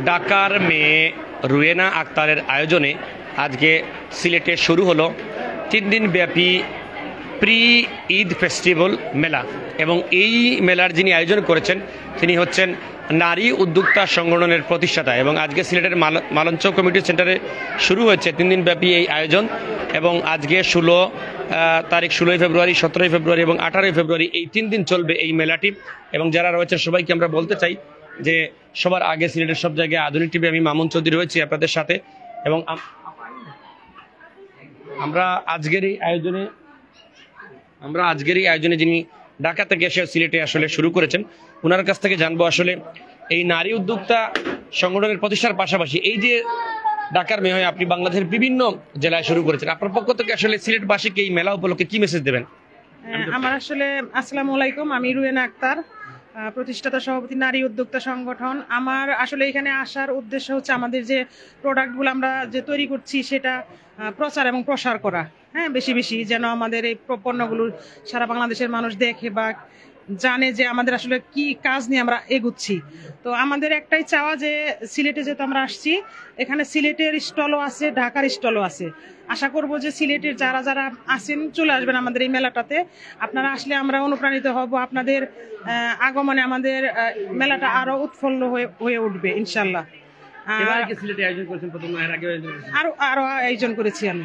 ঢাকার মেয়ে রুয়েনা আক্তারের আয়োজনে আজকে সিলেটে শুরু হলো 3 দিন ব্যাপী প্রি ঈদ ফেস্টিভ্যাল মেলা। এবং এই মেলার যিনি আয়োজন করেছেন তিনি হচ্ছেন নারী উদ্যোক্তা সংগঠনের প্রতিষ্ঠাতা। এবং আজকে সিলেটের মালঞ্চ কমিউনিটি সেন্টারে শুরু হয়েছে 3 দিন ব্যাপী এই আয়োজন। এবং আজকে 16 তারিখ 16 ফেব্রুয়ারি, 17 ফেব্রুয়ারি এবং 18 ফেব্রুয়ারি এই 3 দিন চলবে এই মেলাটি। এবং যারা রয়েছে সবাইকে আমরা বলতে চাই যে সবার আগে সিলেটের সব জায়গায় আধুনিক টিভি আমি মামুন চৌধুরী রয়েছি আপনাদের সাথে। এবং আমরা আজকের এই আয়োজনে যিনি ঢাকা থেকে এসে সিলেটে আসলে শুরু করেছেন ওনার কাছ থেকে জানবো আসলে এই নারী উদ্যোক্তা সংগঠনের প্রতিষ্ঠার পাশাপাশি এই যে ঢাকার মেয়ে হয়ে আপনি বাংলাদেশের বিভিন্ন জেলায় শুরু করেছেন, আপনার পক্ষ থেকে আসলে সিলেটবাসীকে এই মেলা উপলক্ষে কি মেসেজ দেবেন? আমার আসলে আসসালামু আলাইকুম, আমি রুয়েনা আক্তার, প্রতিষ্ঠাতা সভাপতি নারী উদ্যোক্তা সংগঠন। আমার আসলে এখানে আসার উদ্দেশ্য হচ্ছে আমাদের যে প্রোডাক্টগুলো আমরা যে তৈরি করছি সেটা প্রচার এবং প্রসার করা, হ্যাঁ, বেশি বেশি যেন আমাদের এই পণ্যগুলো সারা বাংলাদেশের মানুষ দেখে বা জানে যে আমাদের আসলে কি কাজ নিয়ে আমরা এগুচ্ছি। তো আমাদের একটাই চাওয়া যে সিলেটে যেহেতু আমরা আসছি, এখানে সিলেটের স্টলও আছে, ঢাকার স্টলও আছে। আশা করব যে সিলেটের যারা যারা আসেন চলে আসবেন আমাদের এই মেলাটাতে। আপনারা আসলে আমরা অনুপ্রাণিত হব, আপনাদের আগমনে আমাদের মেলাটা আরো উৎফুল্ল হয়ে উঠবে ইনশাল্লাহ। আরো আয়োজন করেছি আমি,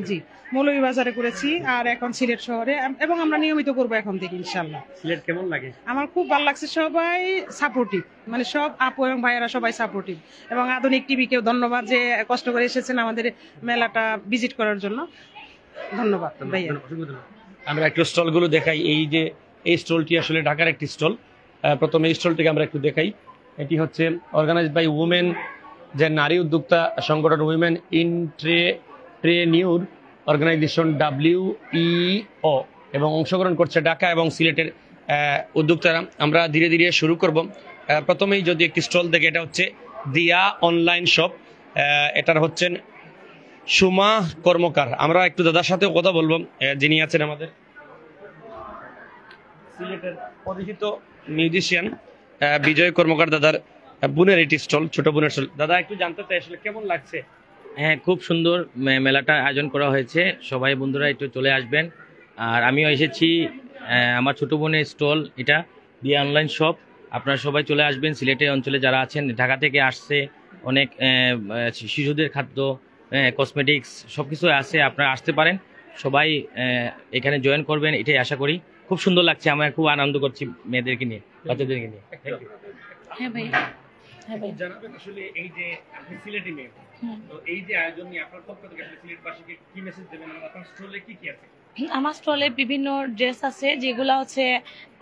জি, মৌলভীবাজারে করেছি আর এখন সিলেট শহরে, এবং আমরা নিয়মিত করবো এখন থেকে ইনশাল্লাহ। সিলেট কেমন লাগে? আমার খুব ভালো লাগছে, সবাই সাপোর্টিভ, মানে সব আপু এবং ভাইয়েরা সবাই সাপোর্টিভ। এবং আধুনিক টিভিকেও ধন্যবাদ যে কষ্ট করে এসেছেন আমাদের মেলাটা ভিজিট করার জন্য। ধন্যবাদ ভাইয়া। আমরা একটু স্টলগুলো দেখাই। এই যে এই স্টলটি আসলে ঢাকার একটি স্টল। প্রথমে এই স্টলটিকে আমরা একটু দেখাই। এটি হচ্ছে অর্গানাইজ বাই উমেন, যে নারী উদ্যোক্তা সংগঠন উইমেন এন্ট্রেপ্রেনিউর অর্গানাইজেশন WEO, এবং অংশগ্রহণ করছে ঢাকা এবং সিলেটের উদ্যোক্তারা। আমরা ধীরে ধীরে শুরু করব। প্রথমেই যদি একটি স্টল দেখে, এটা হচ্ছে দিয়া অনলাইন শপ, এটার হচ্ছেন সুমা কর্মকার। আমরা একটু দাদার সাথেও কথা বলবো, যিনি আছেন আমাদের সিলেটের পরিচিত মিউজিশিয়ান বিজয় কর্মকার দাদার বোনের এটি স্টল, ছোট বোনের স্টল। দাদা একটু জানতে চাই আসলে কেমন লাগছে? হ্যাঁ, খুব সুন্দর মেলাটা আয়োজন করা হয়েছে, সবাই বন্ধুরা একটু চলে আসবেন। আর আমিও এসেছি, আমার ছোট বোনের স্টল এটা দিয়া অনলাইন শপ। আপনারা সবাই চলে আসবেন, সিলেটের অঞ্চলে যারা আছেন, ঢাকা থেকে আসছে অনেক শিশুদের খাদ্য, কসমেটিক্স সব কিছু আছে, আপনারা আসতে পারেন, সবাই এখানে জয়েন করবেন এটাই আশা করি। খুব সুন্দর লাগছে, আমার খুব আনন্দ করছি মেয়েদেরকে নিয়ে, বাচ্চাদেরকে নিয়ে। হ্যাঁ ভাই, জানাবেন আসলে এই যে আপনি সিলেটি মেয়ে, তো এই যে আয়োজন নিয়ে আপনার পক্ষ থেকে আসলে সিলেটবাসীকে কি মেসেজ দেবেন? আপনার স্টলে কি কি আছে? আমার স্টলে বিভিন্ন ড্রেস আছে, যেগুলো হচ্ছে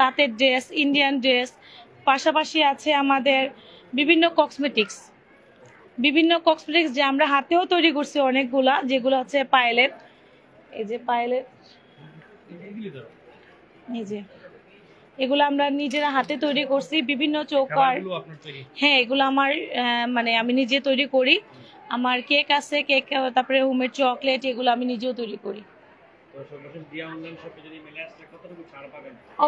তাঁতের ড্রেস, ইন্ডিয়ান ড্রেস, পাশাপাশি আছে আমাদের বিভিন্ন কসমেটিক্স যে আমরা হাতেও তৈরি করছি অনেকগুলা, যেগুলো হচ্ছে পায়েলের, এই যে পায়েলের, এই যে এগুলো আমরা নিজেরা হাতে তৈরি করছি, বিভিন্ন চৌকার। হ্যাঁ, এগুলো আমার মানে আমি নিজে তৈরি করি। আমার কেক আছে, কেক, তারপরে হোমের চকলেট, এগুলো আমি নিজেও তৈরি করি।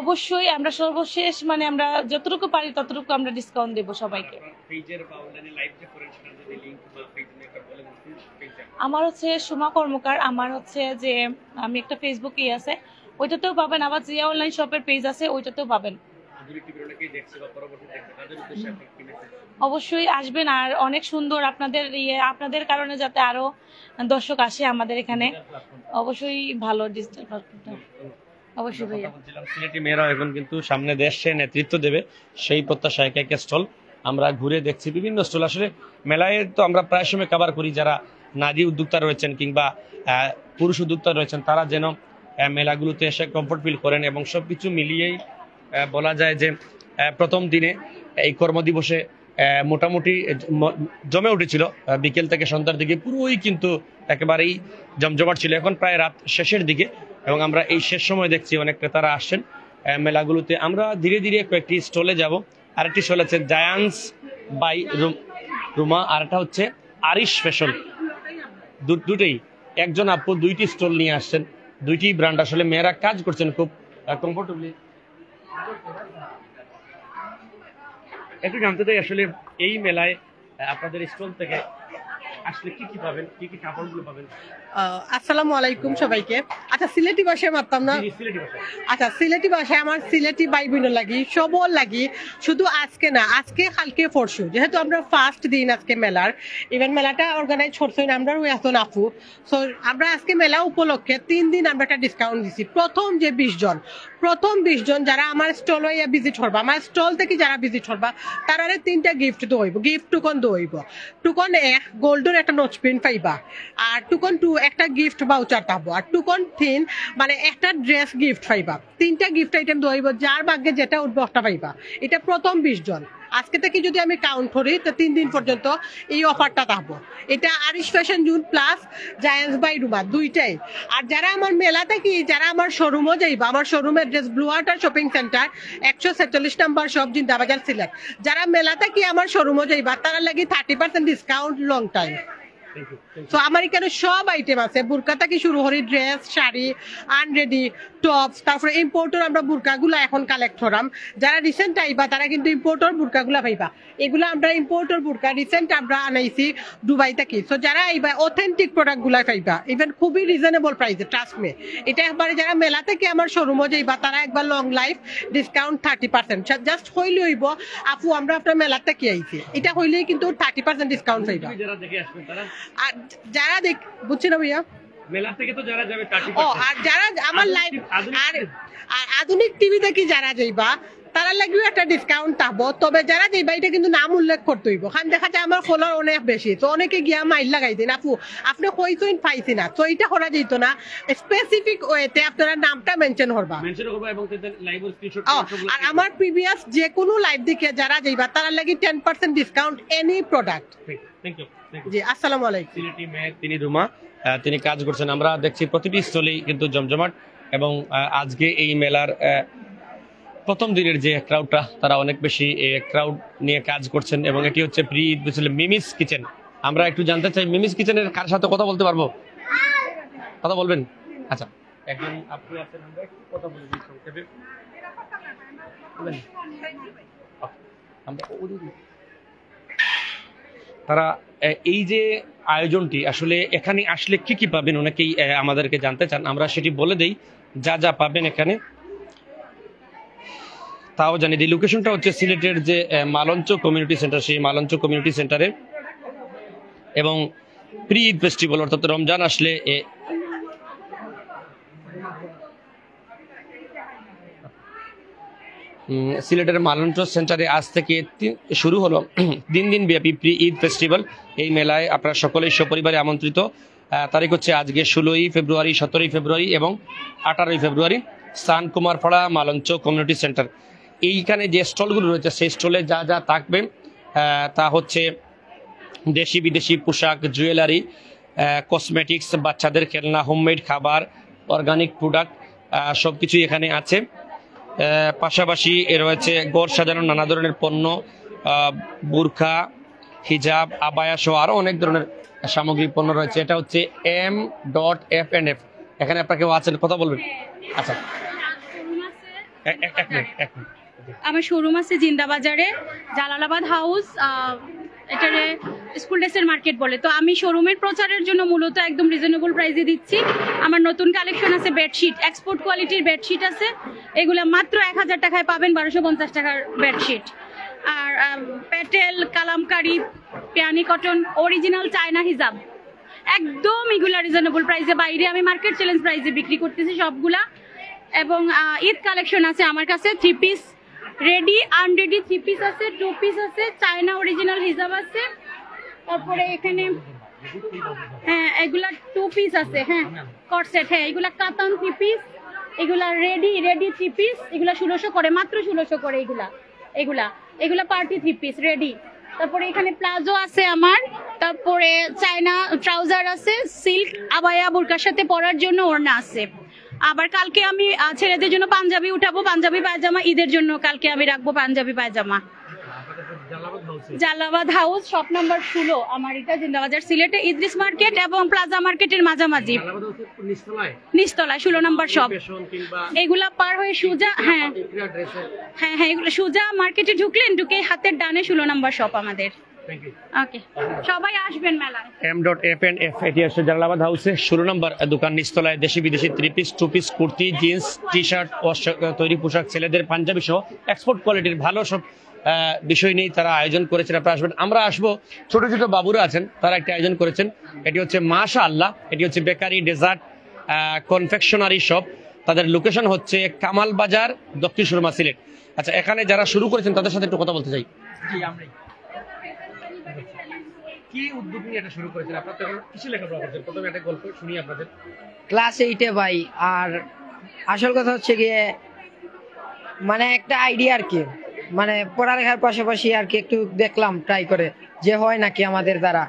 অবশ্যই আমরা সর্বশেষ মানে আমরা যতটুকু পারি ততটুকু আমরা ডিসকাউন্ট দেবো সবাইকে। আমার হচ্ছে সুমা কর্মকার, আমার হচ্ছে যে আমি একটা ফেসবুকে আছে, ওইটাতেও পাবেন, আবার জিয়া অনলাইন শপের পেজ আছে, ওইটাতেও পাবেন। অবশ্যই আসবেন, আর অনেক সুন্দর আপনাদের কারণে যাতে আরো দর্শক আসে আমাদের এখানে, অবশ্যই ভালো ডিজিটাল প্ল্যাটফর্মটা। অবশ্যই ভাইয়া, সিলেটি মেয়েরা এখন কিন্তু সামনে দেশে নেতৃত্ব দেবে, সেই প্রত্যাশা। এক স্টল আমরা ঘুরে দেখছি, বিভিন্ন স্টল। আসলে মেলায় তো আমরা প্রায় সময় কভার করি, যারা নারী উদ্যোক্তা রয়েছেন কিংবা পুরুষ উদ্যোক্তা রয়েছেন, তারা যেন মেলাগুলোতে এসে কমফোর্ট ফিল করেন। এবং সবকিছু মিলিয়েই বলা যায় যে প্রথম দিনে এই কর্মদিবসে মোটামুটি জমে উঠেছিল, বিকেল থেকে সন্ধ্যার দিকে পুরোই কিন্তু একেবারেই জমজমাট ছিল। এখন প্রায় রাত শেষের দিকে, এবং আমরা এই শেষ সময় দেখছি অনেক ক্রেতারা আসছেন মেলাগুলোতে। আমরা ধীরে ধীরে কয়েকটি স্টলে যাব। আরেকটি স্টল আছে জায়ান্টস বাই রুমা, আর একটা হচ্ছে আরিশ ফ্যাশন। দুটোই একজন আপু দুইটি স্টল নিয়ে আসছেন, দুইটি ব্র্যান্ড। আসলে মেয়েরা কাজ করছেন খুব কমফোর্টেবলি। একটু জানতে চাই আসলে এই মেলায় আপনাদের স্টল থেকে আসলে কি কি পাবেন, কি কি কাপড়গুলো পাবেন? আসসালামু আলাইকুম সবাইকে। আচ্ছা সিলেটি ভাষায় মারতাম না। সিলেটি ভাষা। আচ্ছা সিলেটি ভাষায় আমার সিলেটি ভাই বোন লাগি সবল লাগি, শুধু আজকে না, আজকে কালকে পরশু, যেহেতু আমরা ফার্স্ট দিন আজকে মেলার, ইভেন মেলাটা অর্গানাইজ করছেন আমরা এখন আপু। সো আমরা আজকে মেলা উপলক্ষে 3 দিন আমরা একটা ডিসকাউন্ট দিছি। প্রথম 20 জন যারা আমার স্টল হইয়া ভিজিট করবা, আমার স্টল থেকে যারা ভিজিট করবা, তারারে 3টা গিফট দইব, গিফট টুকন দইব। টুকন 1 গোল্ডের একটা নোচ পেন পাইবা, আর টুকন 2 একটা গিফট ভাউচার পাবো, আর টুকন 3 মানে একটা ড্রেস গিফট পাইবা। 3টা গিফট আইটেম দইব, যার ভাগ্যে যেটা উঠবে ওটা পাইবা। এটা প্রথম 20 জন। আজকে থেকে যদি আমি কাউন্ট করি তো 3 দিন পর্যন্ত এই অফারটা থাকবো। এটা Arish fashion June plus giants by Ruma দুইটাই। আর যারা আমার মেলা থেকে, যারা আমার শোরুমও যাইবা, আমার showroom address blue water shopping centre 146 নম্বর শপ জিন্দাবাজার সিলেট। যারা মেলা থেকে আমার শোরুমও যাইবা তারা লাগি 30% ডিসকাউন্ট লং টাইম। তো আমার এখানে সব আইটেম আছে, বুরকা থেকে শুরু করি, ড্রেস, শাড়ি, আনরেডি, টপস, তারপরে ইম্পোর্টর আমরা বুরকাগুলো এখন কালেক্ট করাম। যারা রিসেন্ট আইবা তারা কিন্তু ইম্পোর্টর বুরকাগুলো পাইবা। এগুলো আমরা ইম্পোর্টর বুরকা রিসেন্ট আমরা আনাইছি দুবাই থেকে। সো যারা আইবা অথেন্টিক প্রোডাক্টগুলো পাইবা, ইভেন খুবই রিজনেবল প্রাইসে, ট্রাস্ট মে। এটা একবারে যারা মেলা থেকে আমার শোরুমও যাইবা তারা একবার লং লাইফ ডিসকাউন্ট 30%। জাস্ট হইলে হইব আপু আমরা আপনার মেলা থেকে আইছি, এটা হইলেই কিন্তু 30% ডিসকাউন্ট পাইবা। যারা দেখে আসবেন তারা, আর যারা দেখ বুঝছি না ভাইয়া, মেলা থেকে তো যারা যাবে 30%। ও আর যারা আমার লাইভ আর আধুনিক টিভি দেখি যারা যাইবা তারা লাগবেও একটা ডিসকাউন্ট পাবো। তবে যারা যাইবা এটা কিন্তু নাম উল্লেখ করতে হইব, কারণ দেখা যায় আমার ফলোয়ার অনেক বেশি, তো অনেকে গিয়া মাইল লাগাই দিন আপু আপনি কইছেন পাইছি না, তো এটা করা যেত না। স্পেসিফিক ওয়েতে আপনারা নামটা মেনশন করবা, এবং লাইভ স্ক্রিনশট। আর আমার প্রিভিয়াস যে কোনো লাইভ দেখে যারা যাইবা তারা লাগি 10% discount any product. Thank you. জি আসসালামু আলাইকুম। সিলেটি মেয়ে তিনি রুমা, তিনি কাজ করছেন। আমরা দেখছি প্রতিটি স্টলেই কিন্তু জমজমাট, এবং আজকে এই মেলার প্রথম দিনের যে ক্রাউডটা, তারা অনেক বেশি ক্রাউড নিয়ে কাজ করছেন। এবং এটি হচ্ছে প্রি ঈদ মিমিস কিচেন। আমরা একটু জানতে চাই মিমিস কিচেনের কার সাথে কথা বলতে পারবো, কথা বলবেন? আচ্ছা একজন আপনি আছেন, আমরা একটু কথা বলে দিই সংক্ষেপে। তারা এই যে আয়োজনটি আসলে এখানে আসলে কি কি পাবেন অনেকেই আমাদেরকে জানতে চান, আমরা সেটি বলে দেই। যা যা পাবেন এখানে তাও জানি দিই। লোকেশনটা হচ্ছে সিলেটের যে মালঞ্চ কমিউনিটি সেন্টার, সেই মালঞ্চ কমিউনিটি সেন্টারে। এবং প্রি ঈদ ফেস্টিভ্যাল অর্থাৎ রমজান আসলে সিলেটের মালঞ্চ সেন্টারে আজ থেকে শুরু হলো 3 দিন ব্যাপী প্রি ঈদ ফেস্টিভ্যাল। এই মেলায় আপনারা সকলেই সপরিবারে আমন্ত্রিত। তারিখ হচ্ছে আজকে 16ই ফেব্রুয়ারি, 17ই ফেব্রুয়ারি এবং 18ই ফেব্রুয়ারি, সান কুমারপাড়া মালঞ্চ কমিউনিটি সেন্টার। এইখানে যে স্টলগুলো রয়েছে সেই স্টলে যা যা থাকবে তা হচ্ছে দেশি বিদেশি পোশাক, জুয়েলারি, কসমেটিক্স, বাচ্চাদের খেলনা, হোমমেড খাবার, অর্গানিক প্রোডাক্ট সব কিছুই এখানে আছে। পাশাপাশি রয়েছে ঘর সাজানোর নানা ধরনের পণ্য, বুরখা, হিজাব, আবায়া সহ আরও অনেক ধরনের সামগ্রিক পণ্য রয়েছে। এটা হচ্ছে M.F&F। এখানে আপনার কেউ আছেন, কথা বলবেন? আচ্ছা এক মিনিট। আমার শোরুম আছে জিন্দাবাজারে, জালালাবাদ হাউস, এটারে স্কুল ড্রেসের মার্কেট বলে। তো আমি শোরুমের প্রচারের জন্য মূলত একদম রিজনেবল প্রাইসে দিচ্ছি। আমার নতুন কালেকশন আছে বেডশিট, এক্সপোর্ট কোয়ালিটির বেডশিট আছে, এগুলো মাত্র 1000 টাকায় পাবেন, 1250 টাকার বেডশিট। আর প্যাটেল, কালামকারি, পিয়ানি কটন, অরিজিনাল চায়না হিজাব, একদম এগুলা রিজনেবল প্রাইসে, বাইরে আমি মার্কেট চ্যালেঞ্জ প্রাইসে বিক্রি করতেছি সবগুলা। এবং ঈদ কালেকশন আছে আমার কাছে, 3 পিস রেডি, আনরেডি 3 পিস আছে, 2 পিস আছে, চায়না অরিজিনাল হিজাব আছে। তারপরে এখানে হ্যাঁ এগুলা 2 পিস আছে, হ্যাঁ কটসেট, হ্যাঁ এগুলা কাতান 3 পিস, এগুলা রেডি 3 পিস, এগুলা 1600 করে, মাত্র 1600 করে এগুলা পার্টি 3 পিস রেডি। তারপরে এখানে প্লাজো আছে আমার, তারপরে চায়না ট্রাউজার আছে, সিল্ক আবায়া বুরকার সাথে পরার জন্য ওড়না আছে। আবার কালকে আমি ছেলেদের জন্য পাঞ্জাবি উঠাবো, পাঞ্জাবি পায়জামা, ঈদের জন্য কালকে আমি রাখবো পাঞ্জাবি পায়জামা। জালালাবাদ হাউস শপ নাম্বার 16 আমার এটা জিন্দাবাজার সিলেটে ইদ্রিস মার্কেট এবং প্লাজা মার্কেটের মাঝামাঝি নিচতলায় 16 নাম্বার শপ। এগুলা পার হয়ে সুজা হ্যাঁ এগুলো সুজা মার্কেটে ঢুকে হাতের ডানে 16 নাম্বার শপ আমাদের। ওকে, সবাই আসবেন মেলায়। M.F&F এটি হচ্ছে জালালাবাদ হাউসে 16 নম্বর দোকান, নিচতলায় দেশি বিদেশি 3 piece 2 piece kurti, jeans, T shirt, তৈরি পোশাক, ছেলেদের পাঞ্জাবি সহ এক্সপোর্ট কোয়ালিটির ভালো সব বিষয় নিয়ে তারা আয়োজন করেছেন। আপনারা আসবেন। আমরা আসবো, ছোট ছোট বাবুরা আছেন, তারা একটা আয়োজন করেছেন। এটি হচ্ছে মাশাআল্লাহ, এটি হচ্ছে বেকারি, ডেজার্ট, কনফেকশনারি শপ। তাদের লোকেশন হচ্ছে কামাল বাজার, দক্ষিণ সুরমা, সিলেট। আচ্ছা, এখানে যারা শুরু করেছেন তাদের সাথে একটু কথা বলতে চাই। কি উদ্যোগ নিয়ে এটা শুরু করেছেন? আপনারা তো কিছু লেখাপড়া করছেন, প্রথমে একটা গল্প শুনি আপনাদের। ক্লাস 8-এ ভাই। আর আসল কথা হচ্ছে গিয়ে মানে একটা আইডিয়া আর কি, মানে পড়ালেখার পাশাপাশি আর কি একটু দেখলাম ট্রাই করে যে হয় নাকি আমাদের দ্বারা।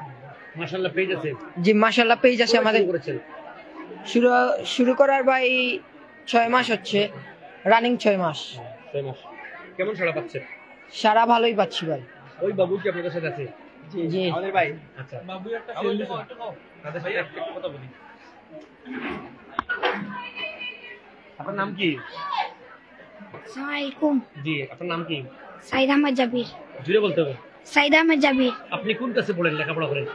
মাশাআল্লাহ পেজ আছে? জি মাশাআল্লাহ পেজ আছে আমাদের। শুরু করার ভাই 6 মাস হচ্ছে, রানিং 6 মাস। কেমন সাড়া পাচ্ছেন? সারা ভালোই পাচ্ছি ভাই। ওই বাবু কি আপনাদের সাথে আছে? জি আমাদের ভাই। আচ্ছা, বাবু একটা ফোন দিছো, তাদের সাথে একটু কথা বলি। আপনার নাম কি? আসসালামু আলাইকুম। জি, আপনার নাম কি? সাইদ আহমেদ জাবির। জুড়ে বলতে হবে। সাইদ আহমেদ জাবির। আপনি কোন ক্লাসে পড়েন, লেখাপড়া করেন?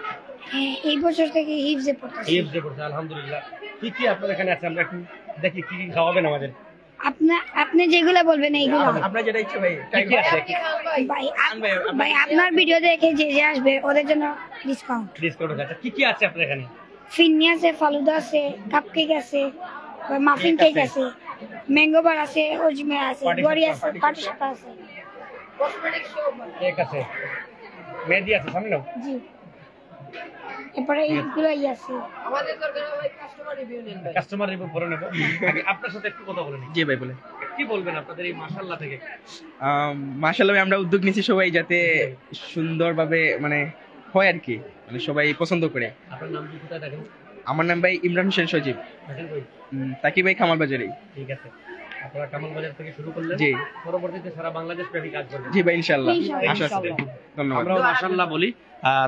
হ্যাঁ, এই বছর থেকে হিফজে পড়তেছি। হিফজে পড়ছেন, আলহামদুলিল্লাহ। কি কি আপনার এখানে আছে, আমরা একটু দেখি কি কি খাওয়াবেন আমাদের। আপনি যেগুলো বলবেন এইগুলো। আপনার যেটা ইচ্ছে ভাই। কি আছে? ভাই আপনার ভিডিও দেখে যে আসবে ওদের জন্য ডিসকাউন্ট আছে। কি কি আছে আপনার এখানে? ফিন্নি আছে, ফালুদা আছে, কাপকেক আছে, মাফিন কেক আছে, ম্যাঙ্গো বার আছে, অজমের আছে, গড়ি আছে, পাটিসাপটা আছে, কেক আছে, মেহেদি আছে, সামনে নাও। জি। এরপরে এইগুলোই আছে। আমাদের দরকার ভাই কাস্টমার রিভিউ নেন ভাই। কাস্টমার রিভিউ করে নেব। আগে আপনার সাথে একটু কথা বলে নিই। জি ভাই বলে। কি বলবেন আপনাদের এই মাশাআল্লাহ থেকে? মাশাআল্লাহ ভাই, আমরা উদ্যোগ নিয়েছি সবাই যাতে সুন্দরভাবে মানে হয় আর কি, মানে সবাই পছন্দ করে। আপনার নাম কি, কোথায় থাকেন? আমার নাম ভাই ইমরান হোসেন সজীব। থাকেন কই? তাকি ভাই কামাল বাজারেই। ঠিক আছে, আপনারা কামাল বাজার থেকে শুরু করলেন। জি। পরবর্তীতে সারা বাংলাদেশ ব্যাপী কাজ করবেন। জি ভাই ইনশাআল্লাহ, আশা আছে। ধন্যবাদ। আমরাও মাশাআল্লাহ বলি,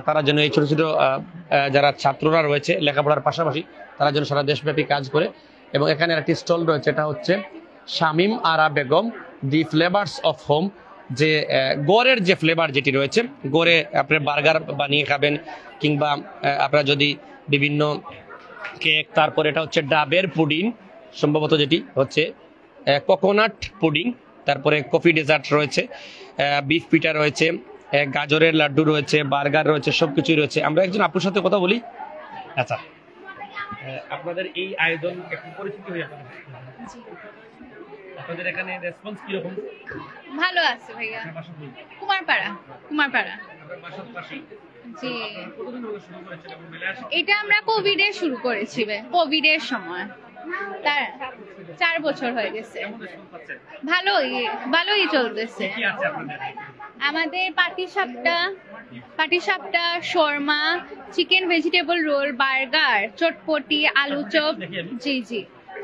তারা যেন এই ছোট ছোট যারা ছাত্ররা রয়েছে লেখাপড়ার পাশাপাশি তারা যেন সারা দেশব্যাপী কাজ করে। এবং এখানে একটি স্টল রয়েছে, এটা হচ্ছে শামিম আরা বেগম দি ফ্লেভারস অফ হোম। যে গড়ের যে ফ্লেভার যেটি রয়েছে, গড়ে আপনার বার্গার বানিয়ে খাবেন, কিংবা আপনারা যদি বিভিন্ন কেক, তারপরে এটা হচ্ছে ডাবের পুডিং, সম্ভবত যেটি হচ্ছে কোকোনাট পুডিং, তারপরে কফি ডেজার্ট রয়েছে, বিফ পিঠা রয়েছে, গাজরের লাড্ডু রয়েছে, বার্গার রয়েছে, সবকিছুই রয়েছে। আমরা একজন আপুর সাথে কথা বলি। আচ্ছা, আপনাদের এই আয়োজন একটু পরিচিত হয়ে আপনাদের এখানে রেসপন্স কি রকম? ভালো আছে ভাইয়া। কুমারপাড়া। জি, এটা আমরা কোভিড এ শুরু করেছি, কোভিড এর সময়। তার 4 বছর হয়ে গেছে। ভালোই চলতেছে। আমাদের পাটিসাপটা, শর্মা, চিকেন ভেজিটেবল রোল, বার্গার, চটপটি, আলু চপ। জি,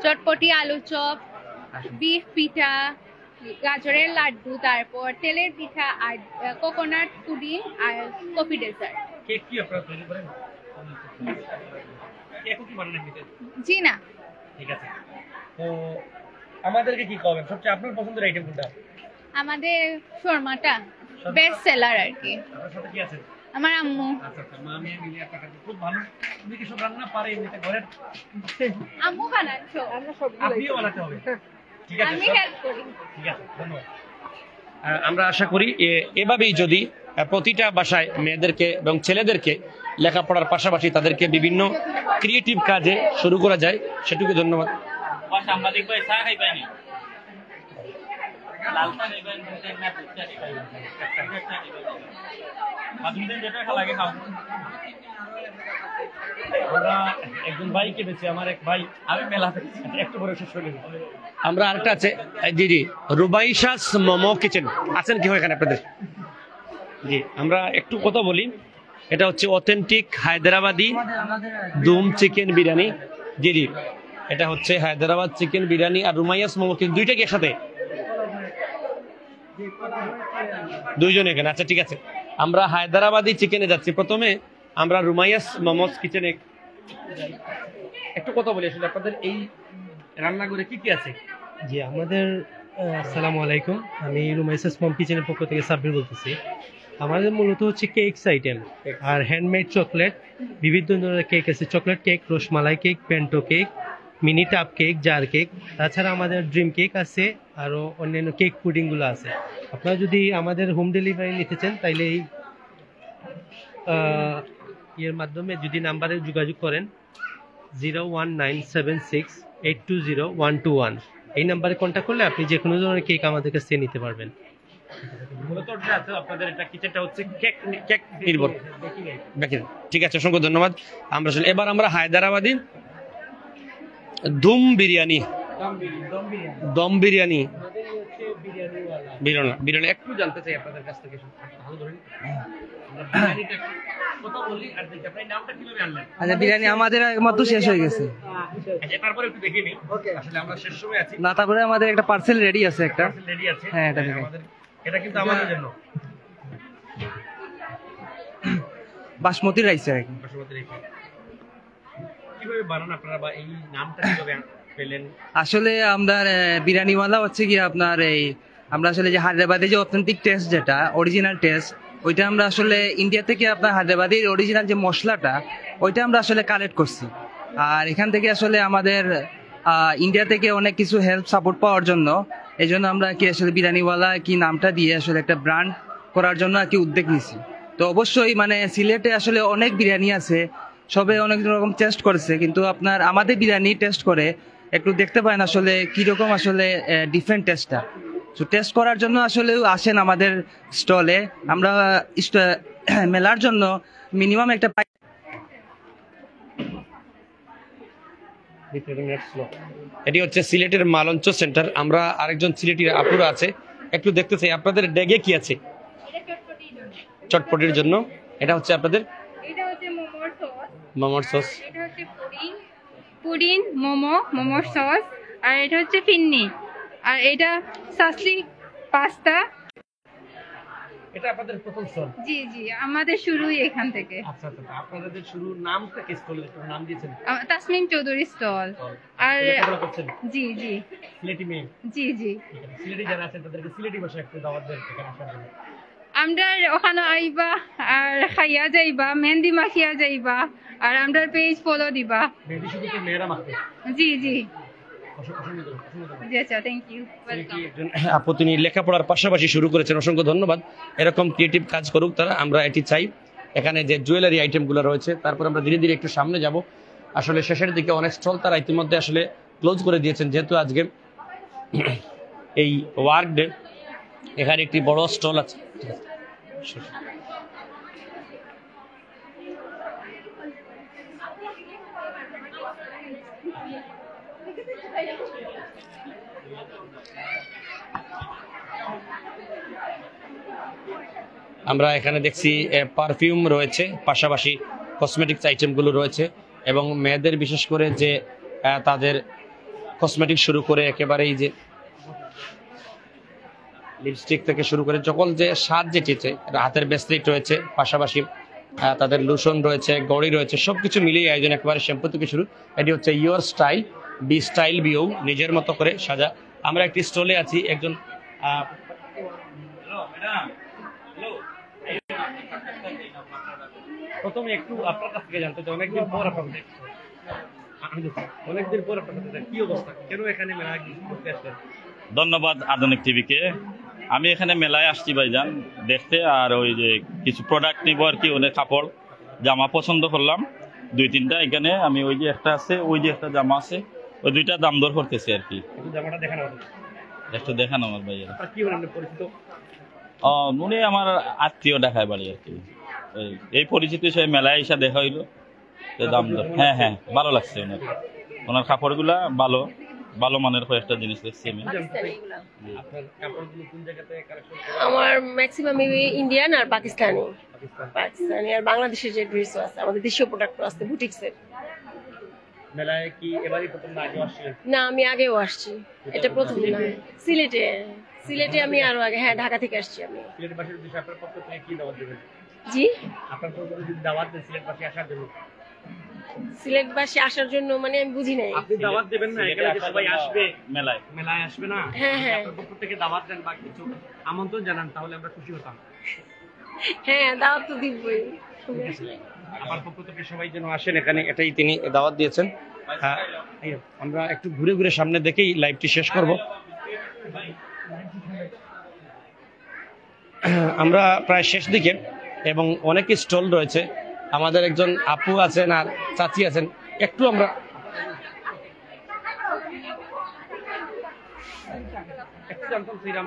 চটপটি, আলু চপ, বিফ পিঠা, গাজরের লাড্ডু, তারপর তেলের পিঠা, আর কোকোনাট পুডিং, আর কফি ডেজার্ট। কেক কি আপনারা তৈরি করেন? কেক কি বানান নাকি? জি না। ঠিক আছে, তো আমাদেরকে কি খাওয়াবেন? সবচেয়ে আপনার পছন্দের আইটেম কোনটা? আমাদের শর্মাটা বেস্ট সেলার আর কি। আপনার সাথে কি আছে? আমার আম্মু। আচ্ছা, মামি মিলে একটা কাজ খুব ভালো। তুমি কি সব রান্না পারে এমনিতে ঘরের? আম্মু বানাচ্ছো, আমরা সবগুলো আপনিও বানাতে হবে। ঠিক আছে, আমি হেল্প করি। ঠিক আছে, ধন্যবাদ। আমরা আশা করি এভাবেই যদি প্রতিটা বাসায় মেয়েদেরকে এবং ছেলেদেরকে লেখাপড়ার পাশাপাশি তাদেরকে বিভিন্ন ক্রিয়েটিভ কাজে শুরু করা যায়, সেটুকু ধন্যবাদ। আমরা একজন ভাইকে পেয়েছি, আমার এক ভাই, আমি মেলা একটু পরে শেষ করে দেব। আমরা আরেকটা আছে, জি রুবাইশাস মোমো কিচেন, আছেন কি এখানে আপনাদের? জি, আমরা একটু কথা বলি। এটা হচ্ছে অথেন্টিক হায়দ্রাবাদি দুম চিকেন বিরিয়ানি। জি, এটা হচ্ছে হায়দ্রাবাদ চিকেন বিরিয়ানি আর রুমাইয়াস মোমো কিচেন, দুইটা কি একসাথে? দুইজন এখানে, আচ্ছা ঠিক আছে। আমরা হায়দ্রাবাদি চিকেনে যাচ্ছি। প্রথমে আমরা রুমাইয়াস মোমোস কিচেনে একটু কথা বলি, আসলে আপনাদের এই রান্নাঘরে কি কি আছে? জি, আমাদের আসসালামু আলাইকুম, আমি রুমাইসাস মম কিচেনের পক্ষ থেকে সাব্বির বলতেছি। আমাদের মূলত হচ্ছে কেকস আইটেম আর হ্যান্ডমেড চকলেট, বিভিন্ন ধরনের কেক আছে, চকলেট কেক, রসমালাই কেক, পেন্টো কেক, মিনি টাপ কেক, জার কেক, তাছাড়া আমাদের ড্রিম কেক আছে, আরও অন্যান্য কেক পুডিংগুলো আছে। আপনারা যদি আমাদের হোম ডেলিভারি নিতে চান তাইলে এই এর মাধ্যমে যদি নাম্বারে যোগাযোগ করেন 01976820121, এই নাম্বারে কন্ট্যাক্ট করলে আপনি যে কোনো ধরনের কেক আমাদের কাছ থেকে নিতে পারবেন। মূলত আপনাদের এটা কিচেনটা হচ্ছে কেক নির্ভর। ঠিক আছে, অসংখ্য ধন্যবাদ। আমরা এবার আমরা হায়দ্রাবাদি দম বিরিয়ানি বিরিয়ানি একটু জানতে চাই আপনাদের কাছ থেকে। আচ্ছা, বিরিয়ানি আমাদের মাত্র শেষ হয়ে গেছে। তারপরে একটু দেখে নিই, আসলে আমরা শেষ সময় আছি না, তারপরে আমাদের একটা পার্সেল রেডি আছে, একটা হ্যাঁ, এটা দেখেন, এটা কিন্তু আমাদের জন্য বাসমতি রাইস। কিভাবে বানান আপনারা, বা এই নামটা কিভাবে পেলেন? আসলে আপনার বিরিয়ানিওয়ালা হচ্ছে কি আপনার এই আমরা আসলে যে হায়দ্রাবাদে যে অথেন্টিক টেস্ট, যেটা অরিজিনাল টেস্ট, ওইটা আমরা আসলে ইন্ডিয়া থেকে আপনার হায়দ্রাবাদের অরিজিনাল যে মশলাটা ওইটা আমরা আসলে কালেক্ট করছি। আর এখান থেকে আসলে আমাদের ইন্ডিয়া থেকে অনেক কিছু হেল্প সাপোর্ট পাওয়ার জন্য এই জন্য আমরা কি আসলে বিরিয়ানিওয়ালা কি নামটা দিয়ে আসলে একটা ব্র্যান্ড করার জন্য আর কি উদ্যোগ নিছি। তো অবশ্যই মানে সিলেটে আসলে অনেক বিরিয়ানি আছে, সবে অনেক রকম টেস্ট করেছে, কিন্তু আপনার আমাদের বিরিয়ানি টেস্ট করে একটু দেখতে পারেন আসলে কিরকম আসলে ডিফারেন্ট টেস্টটা। তো টেস্ট করার জন্য আসলে আসেন আমাদের স্টলে। আমরা মেলার জন্য মিনিমাম একটা এটি হচ্ছে সিলেটের মালঞ্চ সেন্টার। আমরা আরেকজন সিলেটির আপুরা আছে, একটু দেখতে চাই আপনাদের ডেগে কি আছে চটপটির জন্য। এটা হচ্ছে আপনাদের মোমোর সস, পুডিং, মোমোর সস, আর এটা হচ্ছে ফিন্নি, আর এটা সাসলি পাস্তা। এটা আপনাদের প্রথম স্টল? জি জি, আমাদের শুরুই এখান থেকে। আচ্ছা আচ্ছা, আপনাদের শুরুর নামটা কি স্টলের একটু নাম দিয়েছেন? তাসমিম চৌধুরী স্টল। আর জি জি, সিলেটি মেয়ে? জি জি। সিলেটি যারা আছেন তাদেরকে সিলেটি ভাষায় একটু দাওয়াত দেন এখানে আসার জন্য। আমরা ওখানে আইবা আর খাইয়া যাইবা, মেহেন্দি মাখিয়া যাইবা, আর আমরা পেজ ফলো দিবা। মেহেন্দি শুধু কি মেয়েরা মাখে? জি জি। আপু তিনি লেখাপড়ার পাশাপাশি শুরু করেছেন, অসংখ্য ধন্যবাদ। এরকম ক্রিয়েটিভ কাজ করুক তারা, আমরা এটি চাই। এখানে যে জুয়েলারি আইটেমগুলো রয়েছে, তারপর আমরা ধীরে ধীরে একটু সামনে যাব। আসলে শেষের দিকে অনেক স্টল তারা ইতিমধ্যে আসলে ক্লোজ করে দিয়েছেন, যেহেতু আজকে এই ওয়ার্ক ডে। এখানে একটি বড় স্টল আছে। আমরা এখানে দেখছি পারফিউম রয়েছে, পাশাপাশি কসমেটিক্স আইটেমগুলো রয়েছে, এবং মেয়েদের বিশেষ করে যে তাদের কসমেটিক্স শুরু করে একেবারেই যে লিপস্টিক থেকে শুরু করে সকল যে স্বাদ যেটি হাতের ব্রেসলেট রয়েছে, পাশাপাশি তাদের লোশন রয়েছে, গড়ি রয়েছে, সবকিছু মিলিয়ে আয়োজন একেবারে শ্যাম্পু থেকে শুরু। এটি হচ্ছে ইউর স্টাইল, বি স্টাইল বিও, নিজের মতো করে সাজা। আমরা একটি স্টলে আছি, একজন প্রথমে একটু আপনার কাছ থেকে জানতে চাই, অনেকদিন পর আপনাদের কি অবস্থা, কেন এখানে মেলা করতে আসলেন? ধন্যবাদ আধুনিক টিভিকে। আমি এখানে মেলায় আসছি ভাইজান দেখতে, আর ওই যে কিছু প্রোডাক্ট নিব আর কি, ওদের কাপড় জামা পছন্দ করলাম 2-3টা। এখানে আমি ওই যে একটা আছে, ওই যে একটা জামা আছে, ওই দুইটা দাম দর করতেছি আর কি। জামাটা দেখানো একটু দেখানো আমার ভাইয়া। কি বলেন পরিচিত? উনি আমার আত্মীয় দেখায় বাড়ি আর কি, এই পরিচিত হিসেবে মেলায় এসে দেখা হইলো, দাম দর। হ্যাঁ হ্যাঁ, ভালো লাগছে ওনার কাপড়গুলা, ভালো ভালো মানের কয়েকটা জিনিস দেখছি আমি। আমার ম্যাক্সিমাম ইন্ডিয়ান আর পাকিস্তানি আর বাংলাদেশের যে ড্রেস আছে, আমাদের দেশীয় প্রোডাক্ট আছে বুটিক্সের। মেলায় কি এবারই প্রথম না আগে আসছেন? না, আমি আগেও আসছি, এটা প্রথম না। সিলেটে আমি আরো আগে, হ্যাঁ ঢাকা থেকে আসছি আমি। সিলেটবাসীর উদ্দেশ্যে আপনার পক্ষ থেকে কি দাওয়াত দেবেন? জি, আপনার পক্ষ থেকে যদি দাওয়াত দেন সিলেটবাসী আসার জন্য। সিলেটবাসী আসার জন্য মানে আমি বুঝি নাই। আপনি দাওয়াত দেবেন না, এখানে যে সবাই আসবে মেলায়, মেলায় আসবে না, হ্যাঁ হ্যাঁ আপনার পক্ষ থেকে দাওয়াত দেন বা কিছু আমন্ত্রণ জানান তাহলে আমরা খুশি হতাম। হ্যাঁ, দাওয়াত তো দিবই। আমার পক্ষ থেকে সবাই যেন আসেন এখানে, এটাই তিনি দাওয়াত দিয়েছেন। আমরা একটু ঘুরে ঘুরে সামনে দেখেই লাইভটি শেষ করব। আমরা প্রায় শেষ দিকে এবং অনেক স্টল রয়েছে। আমাদের একজন আপু আছেন আর চাচি আছেন, একটু আমরা একটু জানতাম শ্রীরাম,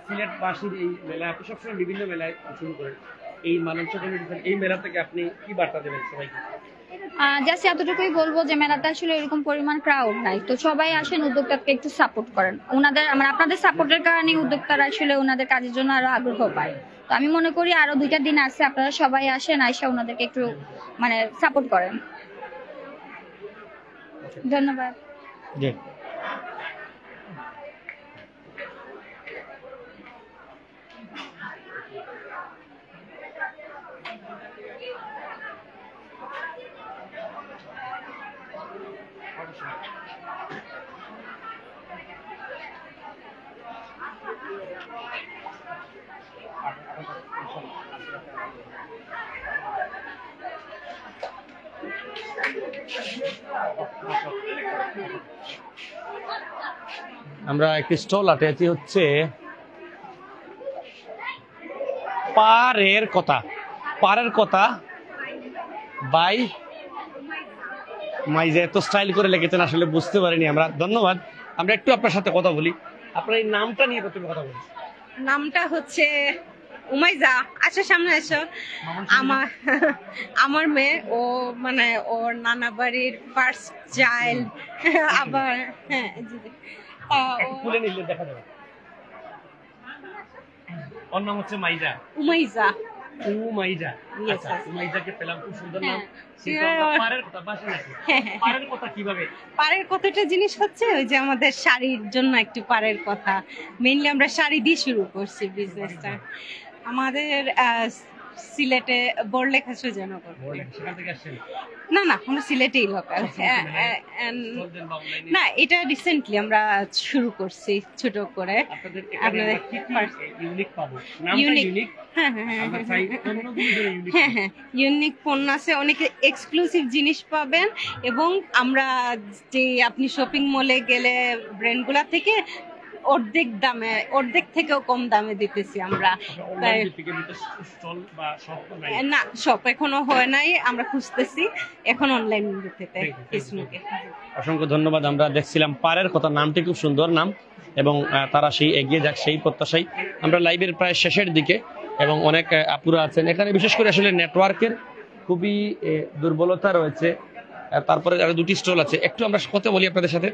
সিলেটবাসীর এই মেলায় আপনি সবসময় বিভিন্ন মেলায় শুরু করেন, এই মালঞ্চ কমিটি, এই মেলা থেকে আপনি কি বার্তা দেবেন সবাইকে? জাস্ট এতটুকুই বলবো যে মেলাতে আসলে এরকম পরিমাণ ক্রাউড নাই, তো সবাই আসেন, উদ্যোক্তাকে একটু সাপোর্ট করেন। ওনাদের মানে আপনাদের সাপোর্টের কারণে উদ্যোক্তারা আসলে ওনাদের কাজের জন্য আরো আগ্রহ পায়। তো আমি মনে করি আরো 2টা দিন আছে, আপনারা সবাই আসেন, আইসা ওনাদেরকে একটু মানে সাপোর্ট করেন। ধন্যবাদ। আমরা একটি স্টল আটে, এটি হচ্ছে পারের কথা, পারের কথা বাই মাইজা। এত স্টাইল করে লিখেছেন আসলে বুঝতে পারিনি আমরা, ধন্যবাদ। আমরা একটু আপনার সাথে কথা বলি, আপনার এই নামটা নিয়ে প্রথমে কথা বলি। নামটা হচ্ছে উমাইজা। আচ্ছা সামনে এসো। আমার মেয়ে, ও মানে ওর নানা বাড়ির ফার্স্ট চাইল্ড। আবার হ্যাঁ খুলে নিলে দেখা যাবে। ওর নাম হচ্ছে মাইজা, উমাইজা। উমাইজা, আচ্ছা উমাইজাকে পেলাম, খুব সুন্দর নাম। পারের কথা বাসে নাকি? পারের কথা কিভাবে? পাড়ের কথাটা জিনিস হচ্ছে ওই যে আমাদের শাড়ির জন্য একটু পাড়ের কথা, মেইনলি আমরা শাড়ি দিয়ে শুরু করছি বিজনেসটা। আমাদের সিলেটে বড়লেখা সুজনগর। সেখান থেকে আসছেন? না না, আমরা সিলেটেই লোকাল। না, এটা রিসেন্টলি আমরা শুরু করছি ছোট করে। আপনাদের ইউনিক পাবো, ইউনিক, হ্যাঁ হ্যাঁ ইউনিক পণ্য আছে, অনেক এক্সক্লুসিভ জিনিস পাবেন। এবং আমরা যে আপনি শপিং মলে গেলে ব্র্যান্ডগুলা থেকে অর্ধেক দামে, অর্ধেক থেকেও কম দামে দিতেছি আমরা। না, শপ এখনো হয় নাই, আমরা খুঁজতেছি এখন অনলাইন থেকে ফেসবুকে। অসংখ্য ধন্যবাদ। আমরা দেখছিলাম পারের কথা, নামটি খুব সুন্দর নাম এবং তারা সেই এগিয়ে যাক সেই প্রত্যাশাই। আমরা লাইভের প্রায় শেষের দিকে এবং অনেক আপুরা আছেন এখানে, বিশেষ করে আসলে নেটওয়ার্কের খুবই দুর্বলতা রয়েছে। তারপরে আরো 2টি স্টল আছে, একটু আমরা কথা বলি আপনাদের সাথে।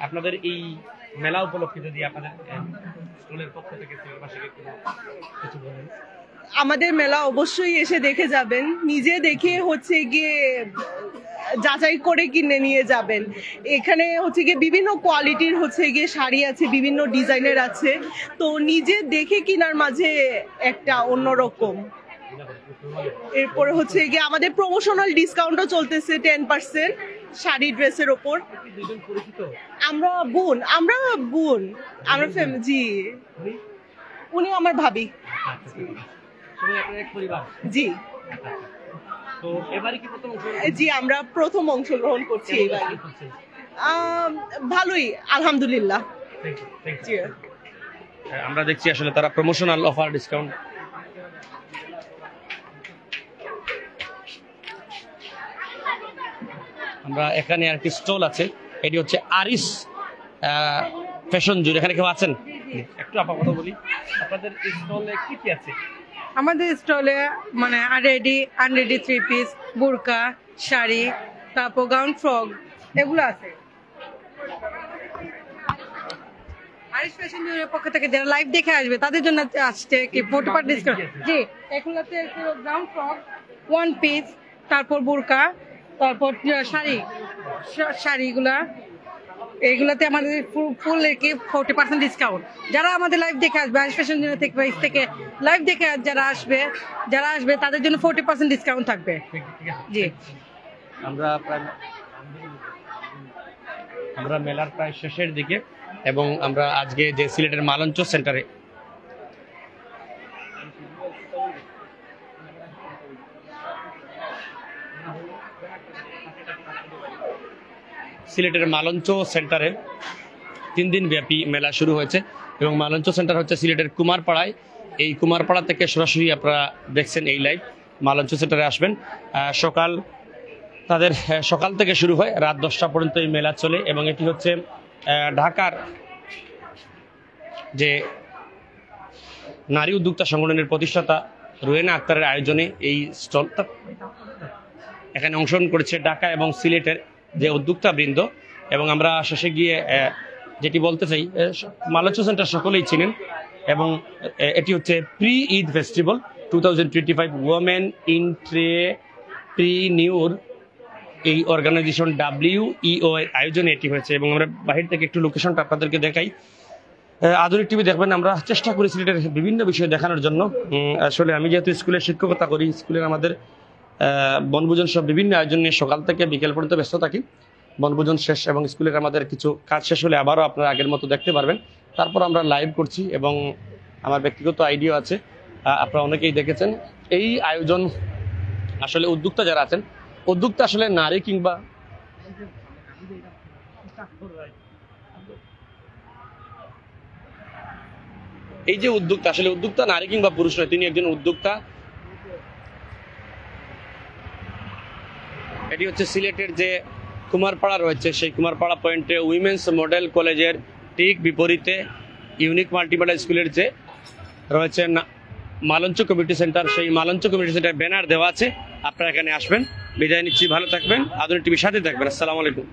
আপনাদের এই মেলা উপলক্ষে যদি আপনাদের স্টলের পক্ষ থেকে কিছু বলেন। আমাদের মেলা অবশ্যই এসে দেখে যাবেন, নিজে দেখে হচ্ছে গিয়ে যাচাই করে কিনে নিয়ে যাবেন। এখানে হচ্ছে গিয়ে বিভিন্ন কোয়ালিটির হচ্ছে গিয়ে শাড়ি আছে, বিভিন্ন ডিজাইনের আছে, তো নিজে দেখে কিনার মাঝে একটা অন্যরকম। এরপরে হচ্ছে গিয়ে আমাদের প্রমোশনাল ডিসকাউন্টও চলতেছে 10% শাড়ি ড্রেসের ওপর। আমরা বোন, আমরা জি, উনি আমার ভাবি। জি জি, আমরা প্রথম অংশগ্রহণ করছি এবার। ভালোই, আলহামদুলিল্লাহ। আমরা দেখছি আসলে তারা প্রমোশনাল অফার, ডিসকাউন্ট। আমরা এখানে আর কি স্টল আছে, এটি হচ্ছে আরিস ফ্যাশন জুন। এখানে কেউ আছেন? একটু আপা কথা বলি, আপনাদের স্টলে কি কি আছে? আমাদের স্টলে মানে আনরেডি 3 পিস, বোরকা, শাড়ি, তারপর গাউন, ফ্রক, এগুলো আছে। আরিস ফ্যাশন জুনের পক্ষ থেকে যারা লাইভ দেখে আসবে তাদের জন্য আসছে কি 40% ডিসকাউন্ট। জি, এগুলোতে গাউন, ফ্রক, 1 পিস, তারপর বোরকা, তারপর শাড়িগুলা এইগুলাতে আমাদের ফুল 40% ডিসকাউন্ট। যারা আমাদের লাইভ দেখে আসবে, আরিশ ফ্যাশন পেজ থেকে লাইভ দেখে যারা আসবে তাদের জন্য 40% ডিসকাউন্ট থাকবে। জি, আমরা মেলার প্রায় শেষের দিকে এবং আমরা আজকে যে সিলেটের মালঞ্চ সেন্টারে সেন্টারে 3 দিন ব্যাপী মেলা শুরু হয়েছে এবং মালঞ্চ সেন্টার হচ্ছে সিলেটের কুমারপাড়ায়। এই কুমারপাড়া থেকে সরাসরি আপনারা দেখছেন এই লাইভ। মালঞ্চ সেন্টারে আসবেন, সকাল থেকে শুরু হয়, রাত 10টা পর্যন্ত এই মেলা চলে এবং এটি হচ্ছে ঢাকার যে নারী উদ্যোক্তা সংগঠনের প্রতিষ্ঠাতা রুয়েনা আক্তারের আয়োজনে এই স্টলটা এখানে অংশগ্রহণ করেছে ঢাকা এবং সিলেটের যে উদ্যোক্তা বৃন্দ। এবং আমরা শেষে গিয়ে যেটি বলতে চাই, মালঞ্চ সেন্টার সকলেই চিনেন এবং এটি হচ্ছে প্রি ঈদ ফেস্টিভ্যাল 2025 ওমেন এন্ট্রেপ্রেনিউর এই অর্গানাইজেশন WEO এর আয়োজনে এটি হয়েছে। এবং আমরা বাহির থেকে একটু লোকেশনটা আপনাদেরকে দেখাই। আধুনিক টিভি দেখবেন, আমরা চেষ্টা করি সিলেটের বিভিন্ন বিষয় দেখানোর জন্য। আসলে আমি যেহেতু স্কুলে শিক্ষকতা করি, স্কুলের আমাদের বনভোজন সব বিভিন্ন আয়োজন নিয়ে সকাল থেকে বিকেল পর্যন্ত ব্যস্ত থাকি। বনভোজন শেষ এবং স্কুলের আমাদের কিছু কাজ শেষ হলে আবারও আপনারা আগের মতো দেখতে পারবেন। তারপর আমরা লাইভ করছি এবং আমার ব্যক্তিগত আইডিয়া আছে, আপনারা অনেকেই দেখেছেন। এই আয়োজন আসলে উদ্যোক্তা যারা আছেন, উদ্যোক্তা আসলে নারী কিংবা এই যে উদ্যোক্তা, আসলে উদ্যোক্তা নারী কিংবা পুরুষ নয়, তিনি একজন উদ্যোক্তা। এটি হচ্ছে সিলেটের যে কুমারপাড়া রয়েছে, সেই কুমারপাড়া পয়েন্টে উইমেন্স মডেল কলেজের ঠিক বিপরীতে ইউনিক মাল্টিমডেল স্কুলের যে রয়েছে মালঞ্চ কমিউনিটি সেন্টার, সেই মালঞ্চ কমিউনিটি সেন্টার ব্যানার দেওয়া আছে। আপনারা এখানে আসবেন। বিদায় নিচ্ছি, ভালো থাকবেন, আধুনিক টিভির সাথে থাকবেন। আসসালামু আলাইকুম।